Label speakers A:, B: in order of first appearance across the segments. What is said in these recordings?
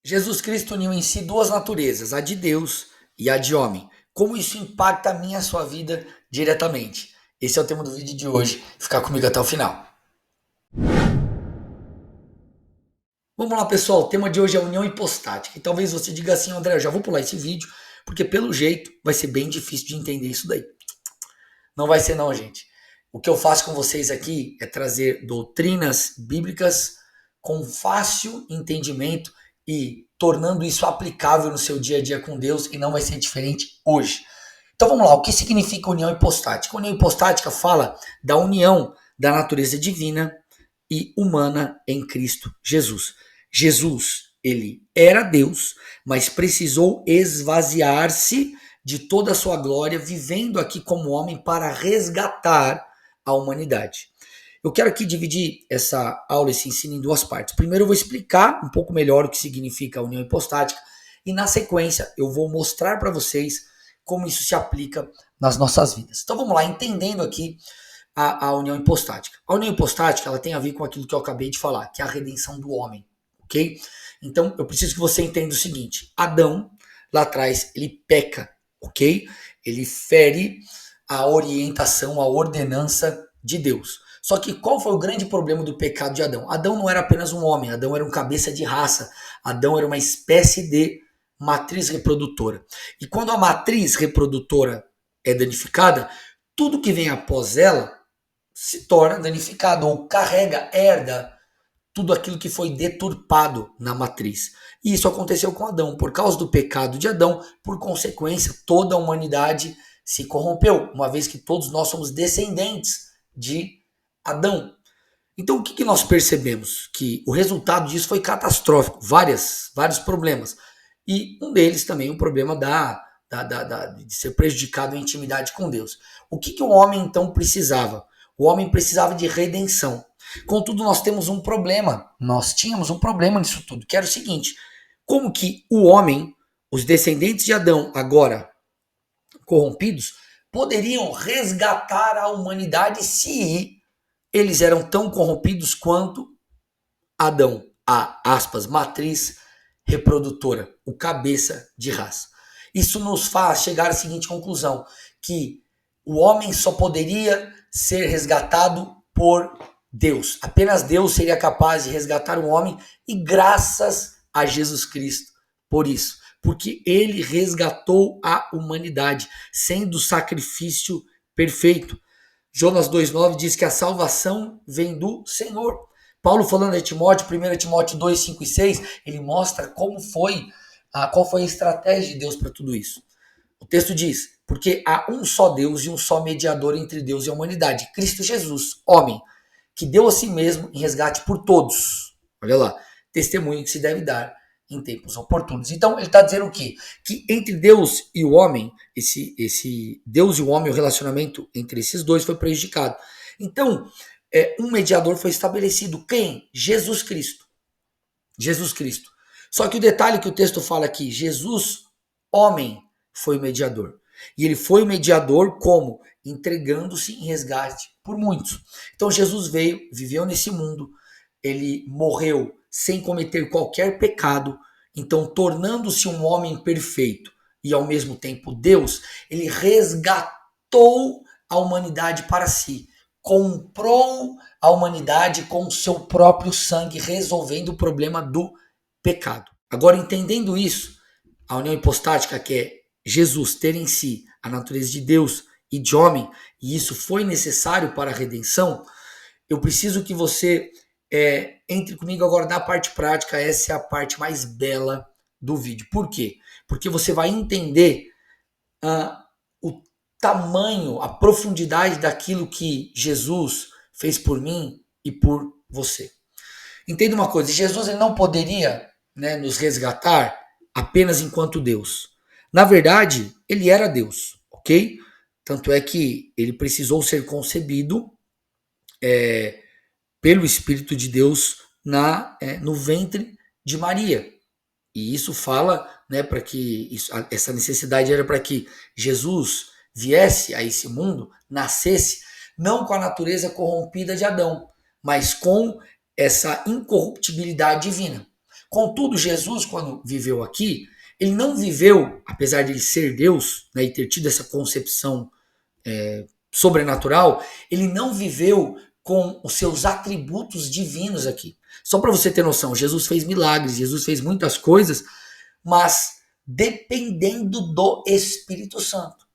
A: Jesus Cristo uniu em si duas naturezas, a de Deus e a de homem. Como isso impacta a minha e a sua vida diretamente? Esse é o tema do vídeo de hoje. Fica comigo até o final. Vamos lá, pessoal. O tema de hoje é união hipostática. E talvez você diga assim, André, eu já vou pular esse vídeo, porque pelo jeito vai ser bem difícil de entender isso daí. Não vai ser não, gente. O que eu faço com vocês aqui é trazer doutrinas bíblicas com fácil entendimento e tornando isso aplicável no seu dia a dia com Deus, e não vai ser diferente hoje. Então vamos lá, o que significa união hipostática? União hipostática fala da união da natureza divina e humana em Cristo Jesus. Jesus, ele era Deus, mas precisou esvaziar-se de toda a sua glória, vivendo aqui como homem para resgatar a humanidade. Eu quero aqui dividir essa aula, esse ensino em duas partes. Primeiro eu vou explicar um pouco melhor o que significa a união hipostática e na sequência eu vou mostrar para vocês como isso se aplica nas nossas vidas. Então vamos lá, entendendo aqui a união hipostática. A união hipostática ela tem a ver com aquilo que eu acabei de falar, que é a redenção do homem, ok? Então eu preciso que você entenda o seguinte: Adão lá atrás ele peca, ok? Ele fere a orientação, a ordenança de Deus. Só que qual foi o grande problema do pecado de Adão? Adão não era apenas um homem, Adão era um cabeça de raça, Adão era uma espécie de matriz reprodutora. E quando a matriz reprodutora é danificada, tudo que vem após ela se torna danificado ou carrega, herda tudo aquilo que foi deturpado na matriz. E isso aconteceu com Adão. Por causa do pecado de Adão, por consequência, toda a humanidade se corrompeu, uma vez que todos nós somos descendentes de Adão. Então o que nós percebemos? Que o resultado disso foi catastrófico, vários problemas. E um deles também o problema de ser prejudicado em intimidade com Deus. O que o homem então precisava? O homem precisava de redenção. Contudo, nós temos um problema. Nós tínhamos um problema nisso tudo, que era o seguinte: como que o homem, os descendentes de Adão, agora corrompidos, poderiam resgatar a humanidade se eles eram tão corrompidos quanto Adão, a aspas, matriz reprodutora, o cabeça de raça. Isso nos faz chegar à seguinte conclusão: que o homem só poderia ser resgatado por Deus. Apenas Deus seria capaz de resgatar o homem, e graças a Jesus Cristo por isso. Porque ele resgatou a humanidade, sendo o sacrifício perfeito. Jonas 2,9 diz que a salvação vem do Senhor. Paulo falando de Timóteo, 1 Timóteo 2, 5 e 6, ele mostra qual foi a estratégia de Deus para tudo isso. O texto diz: porque há um só Deus e um só mediador entre Deus e a humanidade, Cristo Jesus, homem, que deu a si mesmo em resgate por todos. Olha lá, testemunho que se deve dar em tempos oportunos. Então ele está dizendo o quê? Que entre Deus e o homem, esse Deus e o homem, o relacionamento entre esses dois foi prejudicado. Então, um mediador foi estabelecido. Quem? Jesus Cristo. Jesus Cristo. Só que o detalhe que o texto fala aqui: Jesus, homem, foi o mediador. E ele foi o mediador como? Entregando-se em resgate por muitos. Então Jesus veio, viveu nesse mundo, ele morreu sem cometer qualquer pecado, então tornando-se um homem perfeito e ao mesmo tempo Deus, ele resgatou a humanidade para si, comprou a humanidade com o seu próprio sangue, resolvendo o problema do pecado. Agora, entendendo isso, a união hipostática, que é Jesus ter em si a natureza de Deus e de homem, e isso foi necessário para a redenção, eu preciso que você entre comigo agora na parte prática. Essa é a parte mais bela do vídeo. Por quê? Porque você vai entender o tamanho, a profundidade daquilo que Jesus fez por mim e por você. Entenda uma coisa: Jesus ele não poderia, nos resgatar apenas enquanto Deus. Na verdade, ele era Deus, ok? Tanto é que ele precisou ser concebido pelo Espírito de Deus no ventre de Maria. E isso fala, para que essa necessidade era para que Jesus viesse a esse mundo, nascesse, não com a natureza corrompida de Adão, mas com essa incorruptibilidade divina. Contudo, Jesus, quando viveu aqui, ele não viveu, apesar de ele ser Deus, né, e ter tido essa concepção sobrenatural, ele não viveu com os seus atributos divinos aqui. Só para você ter noção, Jesus fez milagres, Jesus fez muitas coisas, mas dependendo do Espírito Santo.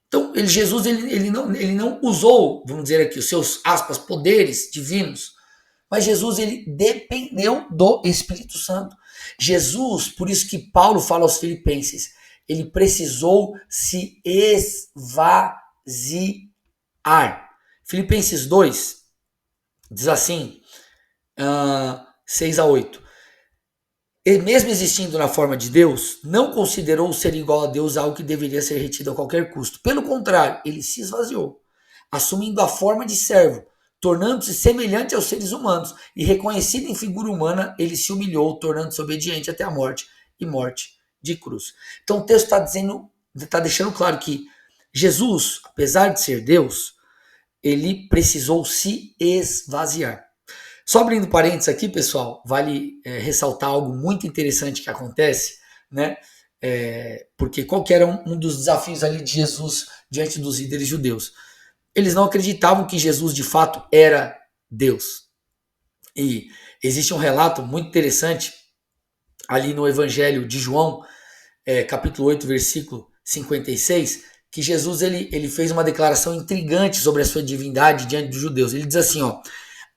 A: Então, Jesus ele não usou, vamos dizer aqui, os seus, aspas, poderes divinos, mas Jesus ele dependeu do Espírito Santo. Jesus, por isso que Paulo fala aos Filipenses, ele precisou se esvaziar. Filipenses 2 diz assim, 6-8. E mesmo existindo na forma de Deus, não considerou ser igual a Deus algo que deveria ser retido a qualquer custo. Pelo contrário, ele se esvaziou, assumindo a forma de servo, tornando-se semelhante aos seres humanos, e reconhecido em figura humana, ele se humilhou, tornando-se obediente até a morte, e morte de cruz. Então o texto está deixando claro que Jesus, apesar de ser Deus, ele precisou se esvaziar. Só abrindo parênteses aqui, pessoal, vale ressaltar algo muito interessante que acontece, né? Porque qual que era um dos desafios ali de Jesus diante dos líderes judeus? Eles não acreditavam que Jesus de fato era Deus. E existe um relato muito interessante ali no Evangelho de João, capítulo 8, versículo 56, que Jesus ele fez uma declaração intrigante sobre a sua divindade diante dos judeus. Ele diz assim, ó,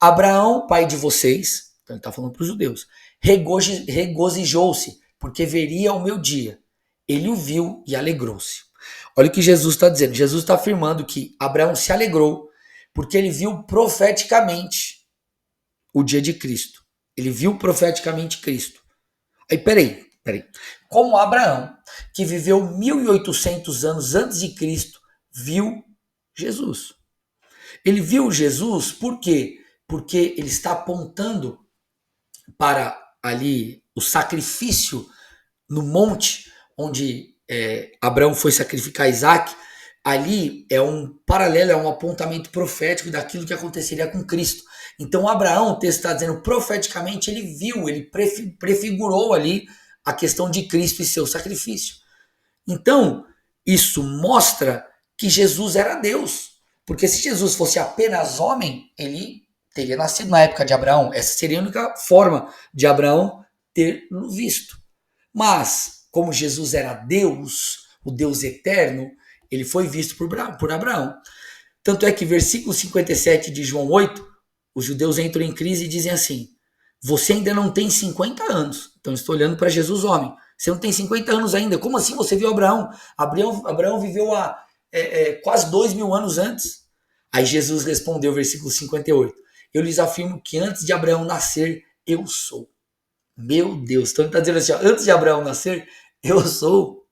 A: Abraão, pai de vocês, então ele está falando para os judeus, regozijou-se, porque veria o meu dia. Ele o viu e alegrou-se. Olha o que Jesus está dizendo. Jesus está afirmando que Abraão se alegrou porque ele viu profeticamente o dia de Cristo. Ele viu profeticamente Cristo. Aí, peraí. Como Abraão, que viveu 1800 anos antes de Cristo, viu Jesus. Ele viu Jesus por quê? Porque ele está apontando para ali o sacrifício no monte onde Abraão foi sacrificar Isaac. Ali é um paralelo, é um apontamento profético daquilo que aconteceria com Cristo. Então Abraão, o texto está dizendo, profeticamente ele viu, ele prefigurou ali a questão de Cristo e seu sacrifício. Então isso mostra que Jesus era Deus. Porque se Jesus fosse apenas homem, ele teria nascido na época de Abraão. Essa seria a única forma de Abraão ter visto. Mas, como Jesus era Deus, o Deus eterno, ele foi visto por Abraão. Tanto é que versículo 57 de João 8, os judeus entram em crise e dizem assim, você ainda não tem 50 anos. Então estou olhando para Jesus homem. Você não tem 50 anos ainda. Como assim você viu Abraão? Abraão viveu há quase 2000 anos antes. Aí Jesus respondeu, versículo 58, eu lhes afirmo que antes de Abraão nascer, eu sou. Meu Deus, então ele está dizendo assim, ó, antes de Abraão nascer, eu sou.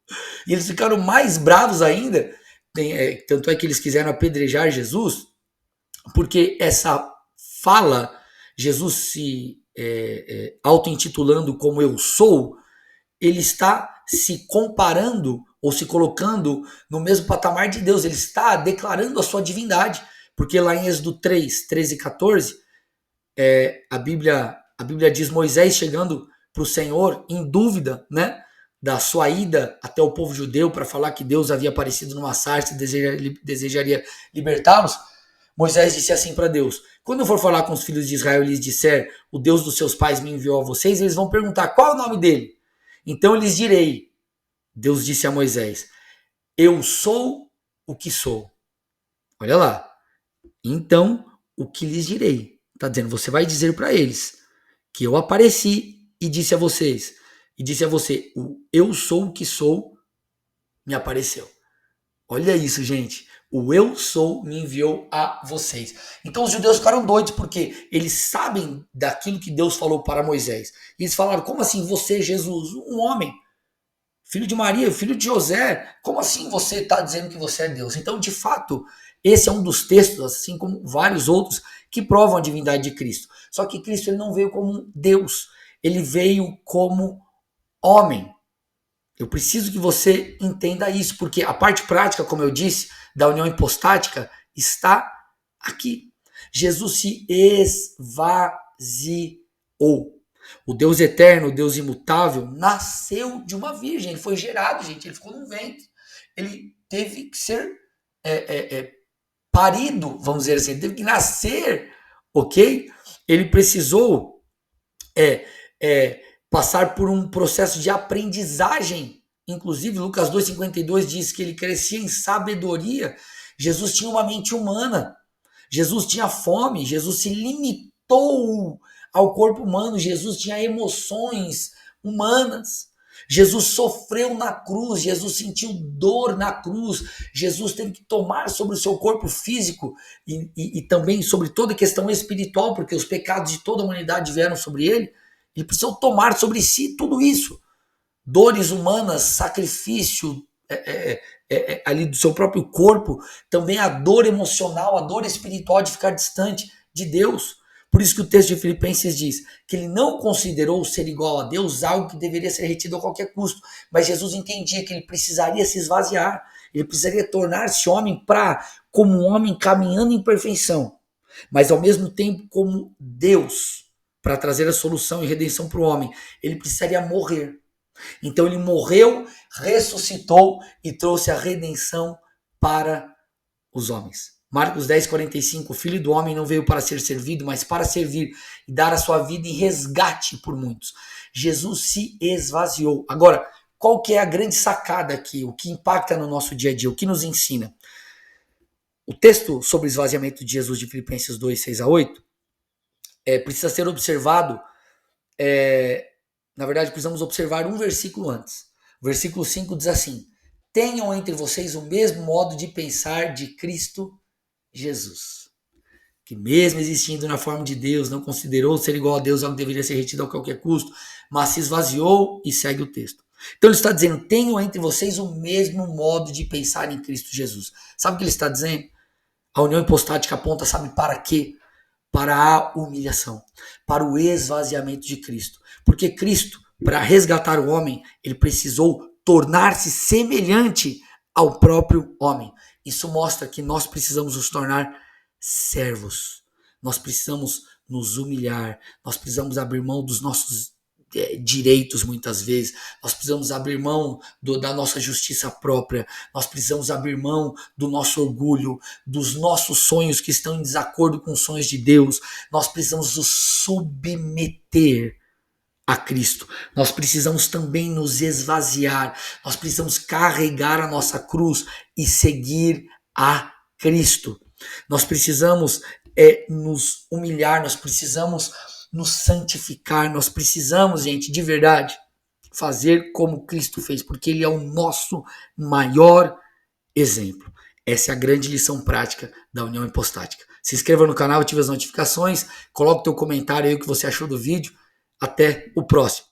A: E eles ficaram mais bravos ainda, tanto é que eles quiseram apedrejar Jesus, porque essa fala, Jesus se auto-intitulando como eu sou, ele está se comparando ou se colocando no mesmo patamar de Deus, ele está declarando a sua divindade, porque lá em Êxodo 3, 13 e 14, a Bíblia diz Moisés chegando para o Senhor em dúvida, né, da sua ida até o povo judeu para falar que Deus havia aparecido numa sarça e desejaria libertá-los. Moisés disse assim para Deus, quando eu for falar com os filhos de Israel e lhes disser, o Deus dos seus pais me enviou a vocês, eles vão perguntar, qual é o nome dele? Então eu lhes direi, Deus disse a Moisés, eu sou o que sou. Olha lá. Então, o que lhes direi? Está dizendo, você vai dizer para eles que eu apareci e disse a vocês, e disse a você, o eu sou o que sou me apareceu. Olha isso, gente. O eu sou me enviou a vocês. Então os judeus ficaram doidos porque eles sabem daquilo que Deus falou para Moisés. E eles falaram, como assim você, Jesus, um homem, filho de Maria, filho de José, como assim você está dizendo que você é Deus? Então, de fato, esse é um dos textos, assim como vários outros, que provam a divindade de Cristo. Só que Cristo ele não veio como Deus, ele veio como homem. Eu preciso que você entenda isso, porque a parte prática, como eu disse, da união hipostática está aqui. Jesus se esvaziou. O Deus eterno, o Deus imutável, nasceu de uma virgem. Ele foi gerado, gente. Ele ficou no ventre. Ele teve que ser parido, vamos dizer assim. Ele teve que nascer, ok? Ele precisou passar por um processo de aprendizagem. Inclusive, Lucas 2,52 diz que ele crescia em sabedoria. Jesus tinha uma mente humana. Jesus tinha fome. Jesus se limitou ao corpo humano. Jesus tinha emoções humanas. Jesus sofreu na cruz, Jesus sentiu dor na cruz, Jesus teve que tomar sobre o seu corpo físico e também sobre toda a questão espiritual, porque os pecados de toda a humanidade vieram sobre ele. Ele precisou tomar sobre si tudo isso. Dores humanas, sacrifício ali do seu próprio corpo, também a dor emocional, a dor espiritual de ficar distante de Deus. Por isso que o texto de Filipenses diz que ele não considerou ser igual a Deus algo que deveria ser retido a qualquer custo, mas Jesus entendia que ele precisaria se esvaziar, ele precisaria tornar-se homem como um homem caminhando em perfeição, mas ao mesmo tempo como Deus, para trazer a solução e redenção para o homem, ele precisaria morrer. Então ele morreu, ressuscitou e trouxe a redenção para os homens. Marcos 10,45, o Filho do Homem não veio para ser servido, mas para servir e dar a sua vida em resgate por muitos. Jesus se esvaziou. Agora, qual que é a grande sacada aqui? O que impacta no nosso dia a dia? O que nos ensina? O texto sobre o esvaziamento de Jesus de Filipenses 2, 6-8 precisa ser observado. Na verdade, precisamos observar um versículo antes. O versículo 5 diz assim: tenham entre vocês o mesmo modo de pensar de Cristo Jesus, que mesmo existindo na forma de Deus, não considerou ser igual a Deus algo que deveria ser retido a qualquer custo, mas se esvaziou, e segue o texto. Então ele está dizendo, tenham entre vocês o mesmo modo de pensar em Cristo Jesus. Sabe o que ele está dizendo? A união hipostática aponta, sabe para quê? Para a humilhação, para o esvaziamento de Cristo. Porque Cristo, para resgatar o homem, ele precisou tornar-se semelhante ao próprio homem. Isso mostra que nós precisamos nos tornar servos. Nós precisamos nos humilhar. Nós precisamos abrir mão dos nossos direitos muitas vezes. Nós precisamos abrir mão da nossa justiça própria. Nós precisamos abrir mão do nosso orgulho, dos nossos sonhos que estão em desacordo com os sonhos de Deus. Nós precisamos nos submeter a Cristo. Nós precisamos também nos esvaziar. Nós precisamos carregar a nossa cruz e seguir a Cristo. Nós precisamos nos humilhar, nós precisamos nos santificar, nós precisamos, gente, de verdade, fazer como Cristo fez, porque ele é o nosso maior exemplo. Essa é a grande lição prática da união hipostática. Se inscreva no canal, ative as notificações, coloque o teu comentário aí o que você achou do vídeo. Até o próximo.